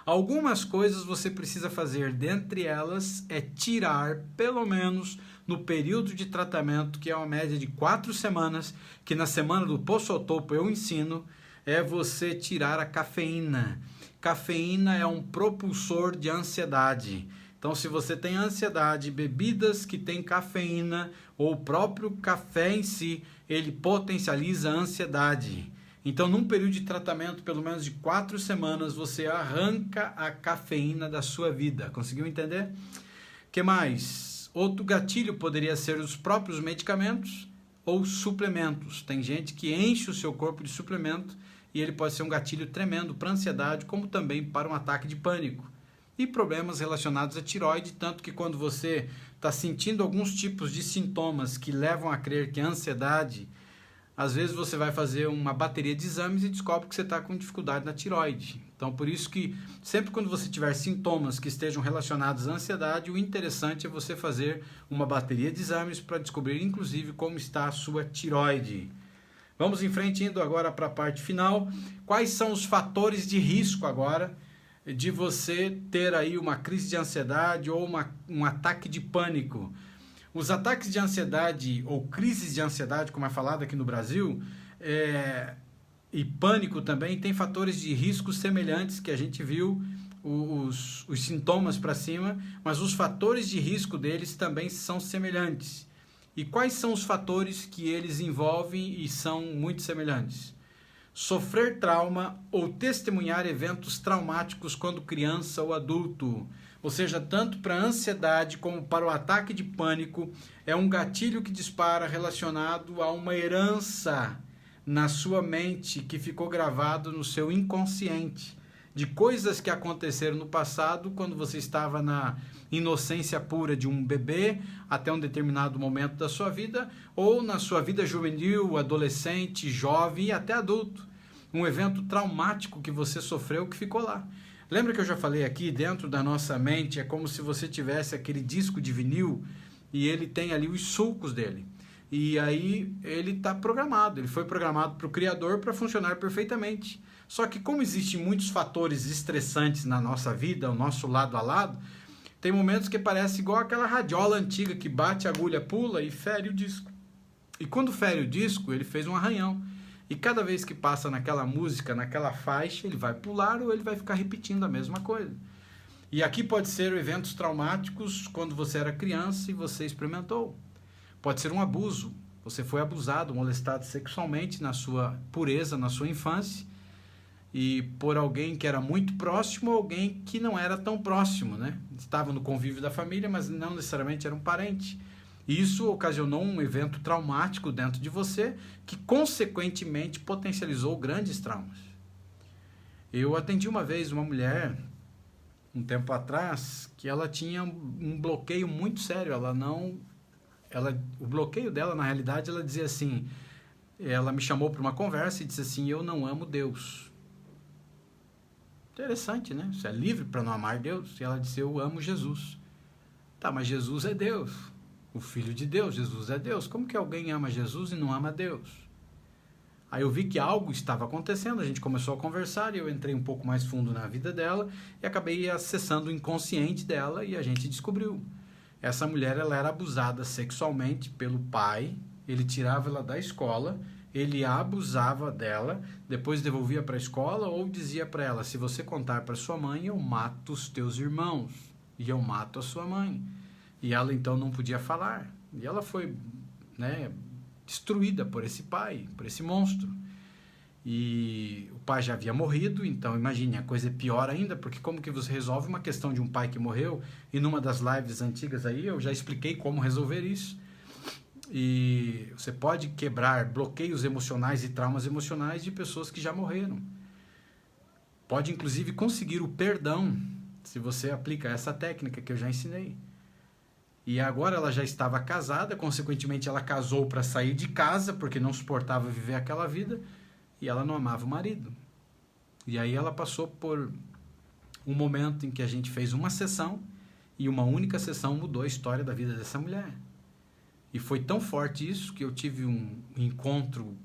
Algumas coisas você precisa fazer, dentre elas é tirar, pelo menos no período de tratamento, que é uma média de 4 semanas, que na semana do Poço ao Topo eu ensino, é você tirar a cafeína. Cafeína é um propulsor de ansiedade. Então, se você tem ansiedade, bebidas que têm cafeína ou o próprio café em si, ele potencializa a ansiedade. Então, num período de tratamento, pelo menos de 4 semanas, você arranca a cafeína da sua vida. Conseguiu entender? O que mais? Outro gatilho poderia ser os próprios medicamentos ou suplementos. Tem gente que enche o seu corpo de suplemento e ele pode ser um gatilho tremendo para ansiedade, como também para um ataque de pânico. E problemas relacionados à tireoide, tanto que quando você está sentindo alguns tipos de sintomas que levam a crer que é ansiedade, às vezes você vai fazer uma bateria de exames e descobre que você está com dificuldade na tireoide. Então, por isso que sempre quando você tiver sintomas que estejam relacionados à ansiedade, o interessante é você fazer uma bateria de exames para descobrir, inclusive, como está a sua tireoide. Vamos em frente, indo agora para a parte final. Quais são os fatores de risco agora de você ter aí uma crise de ansiedade ou um ataque de pânico? Os ataques de ansiedade ou crises de ansiedade, como é falado aqui no Brasil, e pânico também, tem fatores de risco semelhantes que a gente viu os sintomas para cima, mas os fatores de risco deles também são semelhantes. E quais são os fatores que eles envolvem e são muito semelhantes? Sofrer trauma ou testemunhar eventos traumáticos quando criança ou adulto. Ou seja, tanto para a ansiedade como para o ataque de pânico, é um gatilho que dispara relacionado a uma herança na sua mente que ficou gravado no seu inconsciente, de coisas que aconteceram no passado quando você estava na inocência pura de um bebê até um determinado momento da sua vida, ou na sua vida juvenil, adolescente, jovem e até adulto. Um evento traumático que você sofreu que ficou lá. Lembra que eu já falei aqui, dentro da nossa mente, é como se você tivesse aquele disco de vinil e ele tem ali os sulcos dele. E aí ele está programado, ele foi programado para o criador para funcionar perfeitamente. Só que como existem muitos fatores estressantes na nossa vida, o nosso lado a lado, tem momentos que parece igual aquela radiola antiga que bate, a agulha, pula e fere o disco. E quando fere o disco, ele fez um arranhão. E cada vez que passa naquela música, naquela faixa, ele vai pular ou ele vai ficar repetindo a mesma coisa. E aqui pode ser eventos traumáticos quando você era criança e você experimentou. Pode ser um abuso. Você foi abusado, molestado sexualmente na sua pureza, na sua infância. E por alguém que era muito próximo ou alguém que não era tão próximo, né? Estava no convívio da família, mas não necessariamente era um parente. E isso ocasionou um evento traumático dentro de você que, consequentemente, potencializou grandes traumas. Eu atendi uma vez uma mulher, um tempo atrás, que ela tinha um bloqueio muito sério. O bloqueio dela, na realidade, ela dizia assim, ela me chamou para uma conversa e disse assim, eu não amo Deus. Interessante, né? Você é livre para não amar Deus. E ela disse, eu amo Jesus. Tá, mas Jesus é Deus. O Filho de Deus, Jesus é Deus. Como que alguém ama Jesus e não ama Deus? Aí eu vi que algo estava acontecendo, a gente começou a conversar e eu entrei um pouco mais fundo na vida dela e acabei acessando o inconsciente dela e a gente descobriu. Essa mulher, ela era abusada sexualmente pelo pai, ele tirava ela da escola, ele abusava dela, depois devolvia para a escola ou dizia para ela, se você contar para sua mãe, eu mato os teus irmãos e eu mato a sua mãe. E ela então não podia falar. E ela foi, né, destruída por esse pai, por esse monstro. E o pai já havia morrido, então imagine, a coisa é pior ainda, porque como que você resolve uma questão de um pai que morreu? E numa das lives antigas aí eu já expliquei como resolver isso. E você pode quebrar bloqueios emocionais e traumas emocionais de pessoas que já morreram. Pode inclusive conseguir o perdão se você aplica essa técnica que eu já ensinei. E agora ela já estava casada, consequentemente ela casou para sair de casa, porque não suportava viver aquela vida, e ela não amava o marido. E aí ela passou por um momento em que a gente fez uma sessão, e uma única sessão mudou a história da vida dessa mulher. E foi tão forte isso que eu tive um encontro,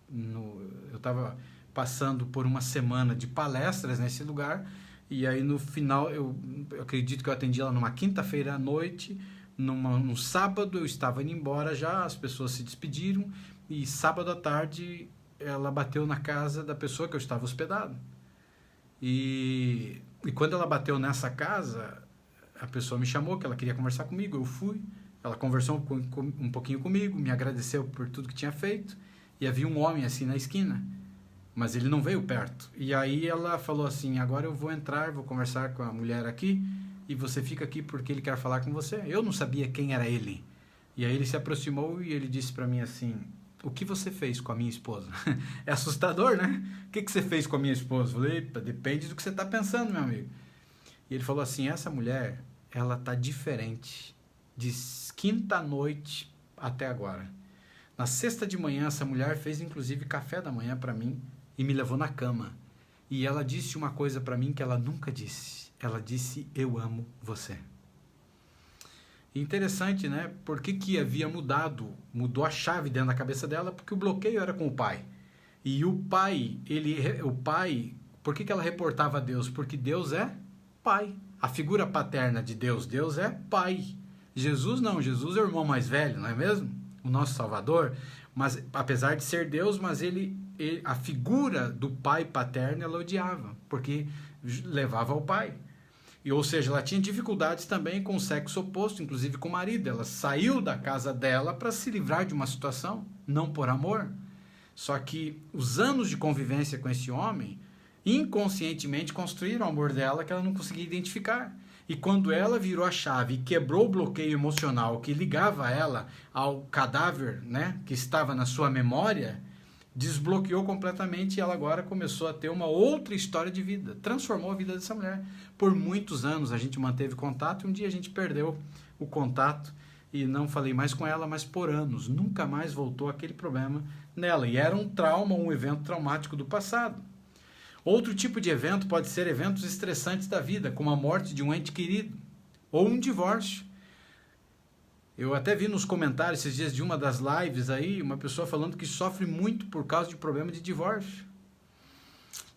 eu estava passando por uma semana de palestras nesse lugar, E aí no final, eu acredito que eu atendi ela numa quinta-feira à noite, num sábado eu estava indo embora já, as pessoas se despediram, e sábado à tarde ela bateu na casa da pessoa que eu estava hospedado. E quando ela bateu nessa casa, a pessoa me chamou, que ela queria conversar comigo, eu fui, ela conversou um pouquinho comigo, me agradeceu por tudo que tinha feito, e havia um homem assim na esquina, mas ele não veio perto. E aí ela falou assim, agora eu vou entrar, vou conversar com a mulher aqui, e você fica aqui porque ele quer falar com você. Eu não sabia quem era ele. E aí ele se aproximou e ele disse para mim assim, o que você fez com a minha esposa? É assustador, né? O que você fez com a minha esposa? Eu falei, depende do que você está pensando, meu amigo. E ele falou assim, essa mulher, ela tá diferente de quinta noite até agora. Na sexta de manhã, essa mulher fez inclusive café da manhã para mim e me levou na cama. E ela disse uma coisa para mim que ela nunca disse. Ela disse, eu amo você. Interessante, né? Por que havia mudou a chave dentro da cabeça dela? Porque o bloqueio era com o pai. E o pai, por que ela reportava a Deus? Porque Deus é pai. A figura paterna de Deus, Deus é pai. Jesus não, Jesus é o irmão mais velho, não é mesmo? O nosso Salvador. Mas apesar de ser Deus, mas a figura do pai paterno ela odiava, porque levava ao pai. Ou seja, ela tinha dificuldades também com o sexo oposto, inclusive com o marido. Ela saiu da casa dela para se livrar de uma situação, não por amor. Só que os anos de convivência com esse homem, inconscientemente construíram o amor dela que ela não conseguia identificar. E quando ela virou a chave e quebrou o bloqueio emocional que ligava ela ao cadáver, né, que estava na sua memória, desbloqueou completamente e ela agora começou a ter uma outra história de vida. Transformou a vida dessa mulher. Por muitos anos a gente manteve contato e um dia a gente perdeu o contato e não falei mais com ela, mas por anos. Nunca mais voltou aquele problema nela. E era um trauma, um evento traumático do passado. Outro tipo de evento pode ser eventos estressantes da vida, como a morte de um ente querido ou um divórcio. Eu até vi nos comentários esses dias de uma das lives aí, uma pessoa falando que sofre muito por causa de problema de divórcio.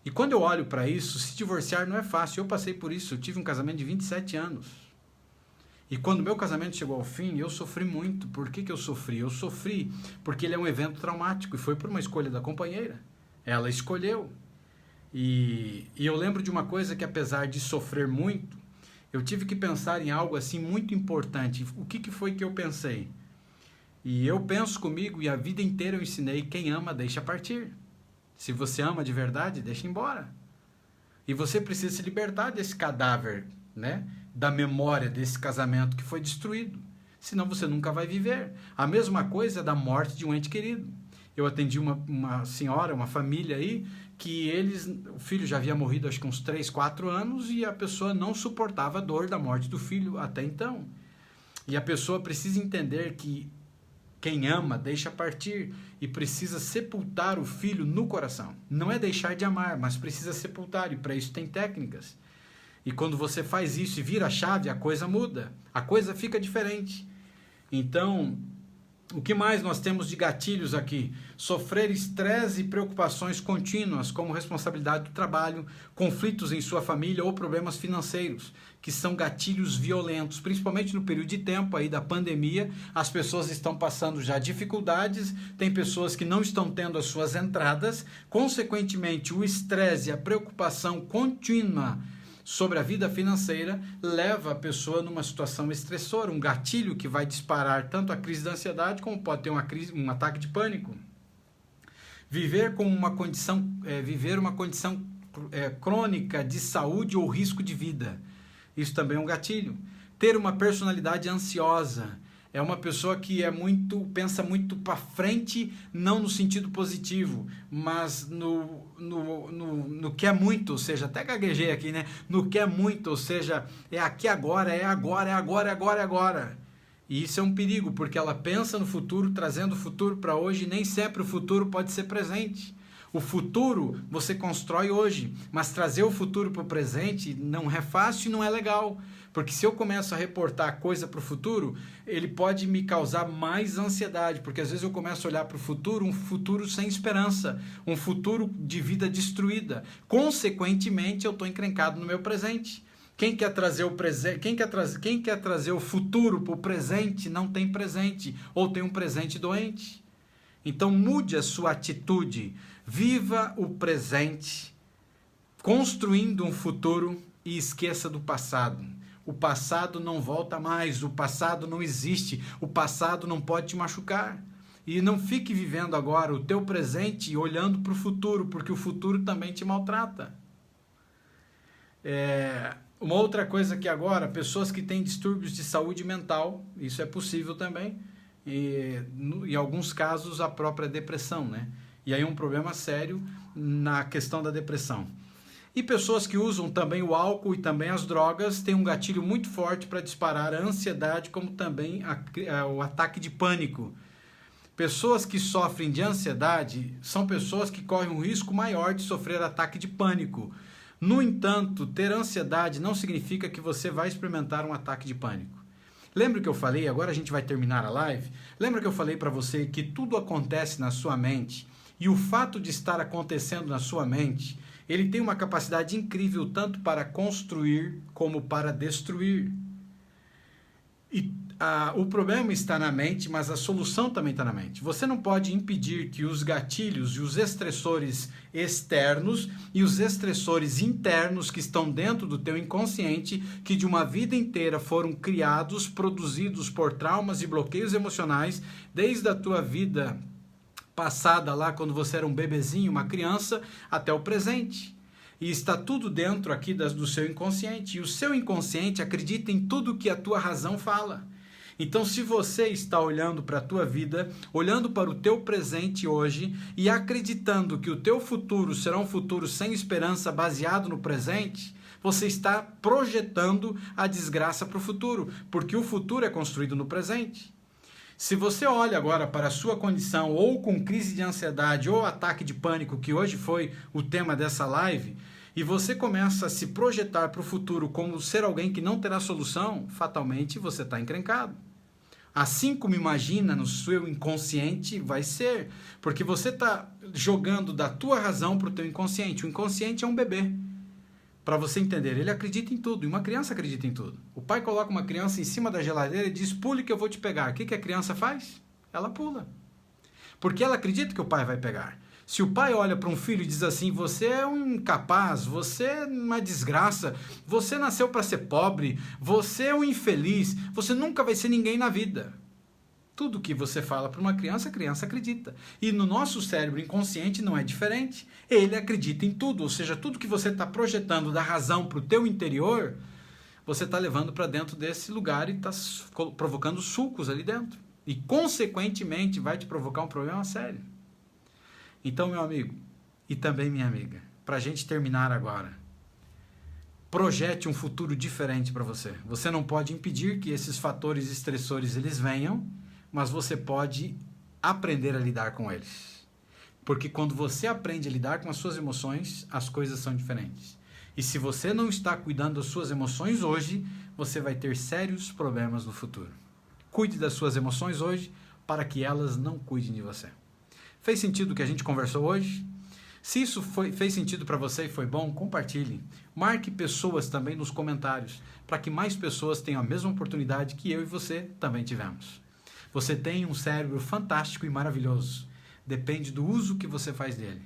E quando eu olho para isso, se divorciar não é fácil. Eu passei por isso, eu tive um casamento de 27 anos. E quando meu casamento chegou ao fim, eu sofri muito. Por que eu sofri? Eu sofri porque ele é um evento traumático e foi por uma escolha da companheira. Ela escolheu. E eu lembro de uma coisa que apesar de sofrer muito, eu tive que pensar em algo assim muito importante. O que foi que eu pensei? E eu penso comigo e a vida inteira eu ensinei, quem ama deixa partir. Se você ama de verdade, deixa embora. E você precisa se libertar desse cadáver, né? Da memória desse casamento que foi destruído. Senão você nunca vai viver. A mesma coisa da morte de um ente querido. Eu atendi uma senhora, uma família aí, que o filho já havia morrido acho que uns 3, 4 anos e a pessoa não suportava a dor da morte do filho até então. E a pessoa precisa entender que quem ama deixa partir e precisa sepultar o filho no coração. Não é deixar de amar, mas precisa sepultar e para isso tem técnicas. E quando você faz isso e vira a chave, a coisa muda, a coisa fica diferente. Então, o que mais nós temos de gatilhos aqui? Sofrer estresse e preocupações contínuas, como responsabilidade do trabalho, conflitos em sua família ou problemas financeiros, que são gatilhos violentos, principalmente no período de tempo aí da pandemia. As pessoas estão passando já dificuldades, tem pessoas que não estão tendo as suas entradas, consequentemente o estresse e a preocupação contínua sobre a vida financeira leva a pessoa numa situação estressora, um gatilho que vai disparar tanto a crise da ansiedade como pode ter um ataque de pânico. Viver uma condição crônica de saúde ou risco de vida, isso também é um gatilho. Ter uma personalidade ansiosa, é uma pessoa que pensa muito para frente, não no sentido positivo, mas no que é muito, ou seja, até gaguejei aqui, né? No que é muito, ou seja, é aqui agora, é agora, é agora, é agora, é agora. E isso é um perigo, porque ela pensa no futuro, trazendo o futuro para hoje, e nem sempre o futuro pode ser presente. O futuro você constrói hoje, mas trazer o futuro para o presente não é fácil e não é legal. Porque se eu começo a reportar coisa para o futuro, ele pode me causar mais ansiedade, porque às vezes eu começo a olhar para o futuro, um futuro sem esperança, um futuro de vida destruída. Consequentemente, eu estou encrencado no meu presente. Quem quer trazer o presente, quem quer trazer o futuro para o presente não tem presente, ou tem um presente doente. Então mude a sua atitude, viva o presente, construindo um futuro e esqueça do passado. O passado não volta mais, o passado não existe, o passado não pode te machucar. E não fique vivendo agora o teu presente e olhando para o futuro, porque o futuro também te maltrata. Uma outra coisa que agora, pessoas que têm distúrbios de saúde mental, isso é possível também, e em alguns casos a própria depressão, né? E aí um problema sério na questão da depressão. E pessoas que usam também o álcool e também as drogas têm um gatilho muito forte para disparar a ansiedade, como também o ataque de pânico. Pessoas que sofrem de ansiedade são pessoas que correm um risco maior de sofrer ataque de pânico. No entanto, ter ansiedade não significa que você vai experimentar um ataque de pânico. Lembra que eu falei, agora a gente vai terminar a live, lembra que eu falei para você que tudo acontece na sua mente, e o fato de estar acontecendo na sua mente, ele tem uma capacidade incrível tanto para construir como para destruir. E o problema está na mente, mas a solução também está na mente. Você não pode impedir que os gatilhos e os estressores externos e os estressores internos que estão dentro do teu inconsciente, que de uma vida inteira foram criados, produzidos por traumas e bloqueios emocionais, desde a tua vida passada lá, quando você era um bebezinho, uma criança, até o presente. E está tudo dentro aqui do seu inconsciente. E o seu inconsciente acredita em tudo que a tua razão fala. Então, se você está olhando para a tua vida, olhando para o teu presente hoje e acreditando que o teu futuro será um futuro sem esperança baseado no presente, você está projetando a desgraça para o futuro, porque o futuro é construído no presente. Se você olha agora para a sua condição, ou com crise de ansiedade, ou ataque de pânico, que hoje foi o tema dessa live, e você começa a se projetar para o futuro como ser alguém que não terá solução, fatalmente você está encrencado. Assim como imagina no seu inconsciente, vai ser. Porque você está jogando da tua razão para o teu inconsciente. O inconsciente é um bebê. Para você entender, ele acredita em tudo, e uma criança acredita em tudo. O pai coloca uma criança em cima da geladeira e diz, pule que eu vou te pegar. O que a criança faz? Ela pula. Porque ela acredita que o pai vai pegar. Se o pai olha para um filho e diz assim, você é um incapaz, você é uma desgraça, você nasceu para ser pobre, você é um infeliz, você nunca vai ser ninguém na vida. Tudo que você fala para uma criança, a criança acredita. E no nosso cérebro inconsciente não é diferente. Ele acredita em tudo, ou seja, tudo que você está projetando da razão para o teu interior, você está levando para dentro desse lugar e está provocando sulcos ali dentro. E, consequentemente, vai te provocar um problema sério. Então, meu amigo, e também minha amiga, para a gente terminar agora, projete um futuro diferente para você. Você não pode impedir que esses fatores estressores eles venham, mas você pode aprender a lidar com eles. Porque quando você aprende a lidar com as suas emoções, as coisas são diferentes. E se você não está cuidando das suas emoções hoje, você vai ter sérios problemas no futuro. Cuide das suas emoções hoje, para que elas não cuidem de você. Fez sentido o que a gente conversou hoje? Se isso fez sentido para você e foi bom, compartilhe. Marque pessoas também nos comentários, para que mais pessoas tenham a mesma oportunidade que eu e você também tivemos. Você tem um cérebro fantástico e maravilhoso. Depende do uso que você faz dele.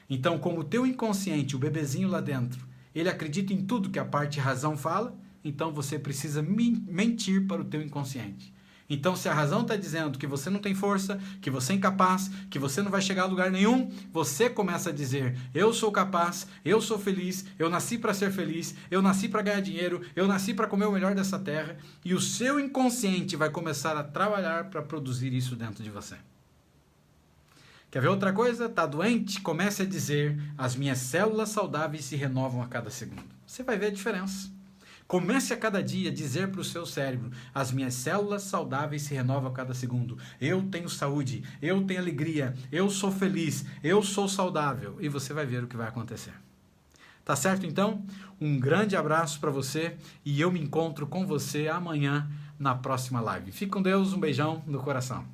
Então, como o teu inconsciente, o bebezinho lá dentro, ele acredita em tudo que a parte razão fala, então você precisa mentir para o teu inconsciente. Então, se a razão está dizendo que você não tem força, que você é incapaz, que você não vai chegar a lugar nenhum, você começa a dizer, eu sou capaz, eu sou feliz, eu nasci para ser feliz, eu nasci para ganhar dinheiro, eu nasci para comer o melhor dessa terra, e o seu inconsciente vai começar a trabalhar para produzir isso dentro de você. Quer ver outra coisa? Está doente? Comece a dizer, as minhas células saudáveis se renovam a cada segundo. Você vai ver a diferença. Comece a cada dia a dizer para o seu cérebro, as minhas células saudáveis se renovam a cada segundo. Eu tenho saúde, eu tenho alegria, eu sou feliz, eu sou saudável. E você vai ver o que vai acontecer. Tá certo então? Um grande abraço para você e eu me encontro com você amanhã na próxima live. Fique com Deus, um beijão no coração.